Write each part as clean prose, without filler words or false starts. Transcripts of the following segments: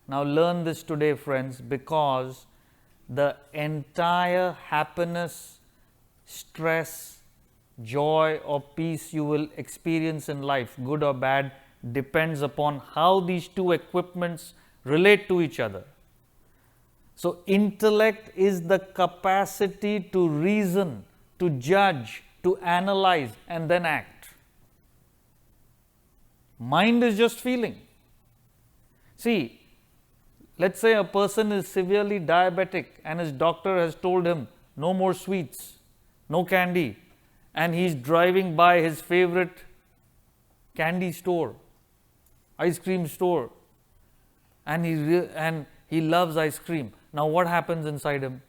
Now learn this today, friends, because the entire happiness, stress, joy or peace you will experience in life, good or bad, depends upon how these two equipments relate to each other. So intellect is the capacity to reason, to judge, to analyze and then act. Mind is just feeling. See, let's say a person is severely diabetic and his doctor has told him no more sweets, no candy, and he's driving by his favorite candy store, ice cream store, and he loves ice cream. Now what happens inside him?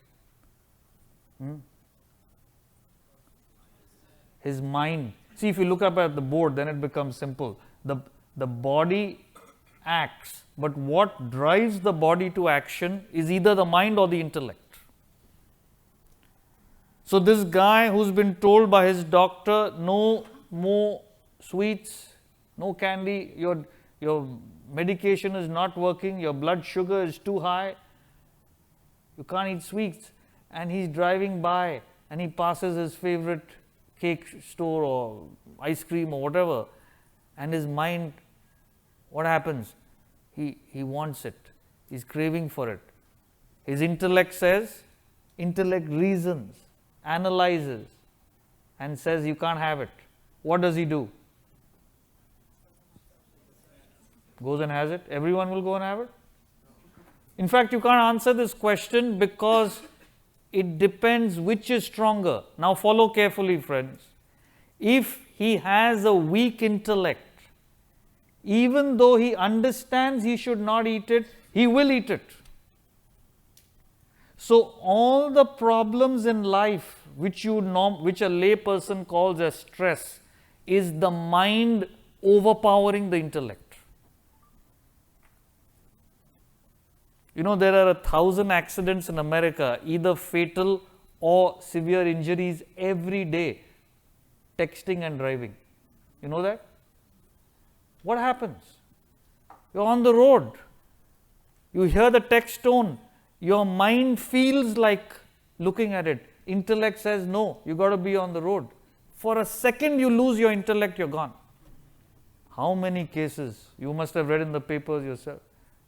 His mind. See, if you look up at the board, then it becomes simple. The body acts, but what drives the body to action is either the mind or the intellect. So this guy who's been told by his doctor, no more sweets, no candy, your medication is not working, your blood sugar is too high, you can't eat sweets, and he's driving by and he passes his favorite cake store or ice cream or whatever, and his mind, what happens? He wants it, he's craving for it. His intellect reasons, analyzes and says you can't have it. What does he do? Goes and has it. Everyone will go and have it. In fact, you can't answer this question because it depends which is stronger. Now follow carefully, friends. If he has a weak intellect, even though he understands he should not eat it, he will eat it. So all the problems in life which a lay person calls as stress is the mind overpowering the intellect. You know, there are 1,000 accidents in America, either fatal or severe injuries every day, texting and driving. You know that? What happens? You're on the road. You hear the text tone. Your mind feels like looking at it. Intellect says, no, you got to be on the road. For a second you lose your intellect, you're gone. How many cases? You must have read in the papers yourself.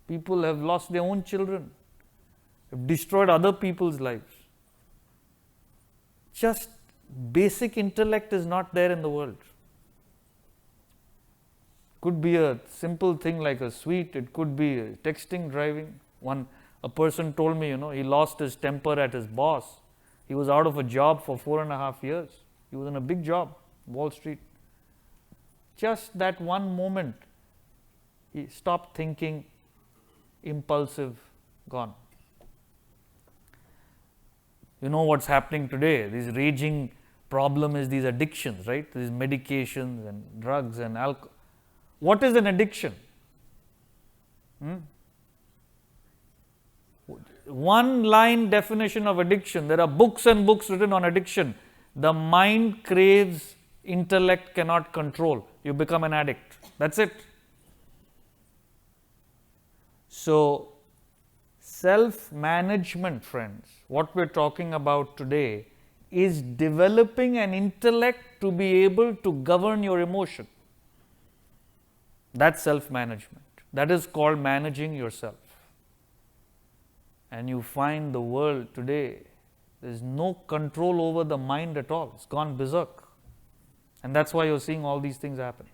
People have lost their own children, have destroyed other people's lives. Just basic intellect is not there in the world. Could be a simple thing like a sweet, it could be texting, driving. A person told me, he lost his temper at his boss. He was out of a job for 4.5 years. He was in a big job, Wall Street. Just that one moment, he stopped thinking, impulsive, gone. You know what's happening today? This raging problem is these addictions, right? These medications and drugs and alcohol. What is an addiction? One line definition of addiction. There are books and books written on addiction. The mind craves, intellect cannot control. You become an addict. That's it. So, self-management, friends, what we're talking about today is developing an intellect to be able to govern your emotion. That's self-management. That is called managing yourself. And you find the world today, there's no control over the mind at all. It's gone berserk. And that's why you're seeing all these things happen.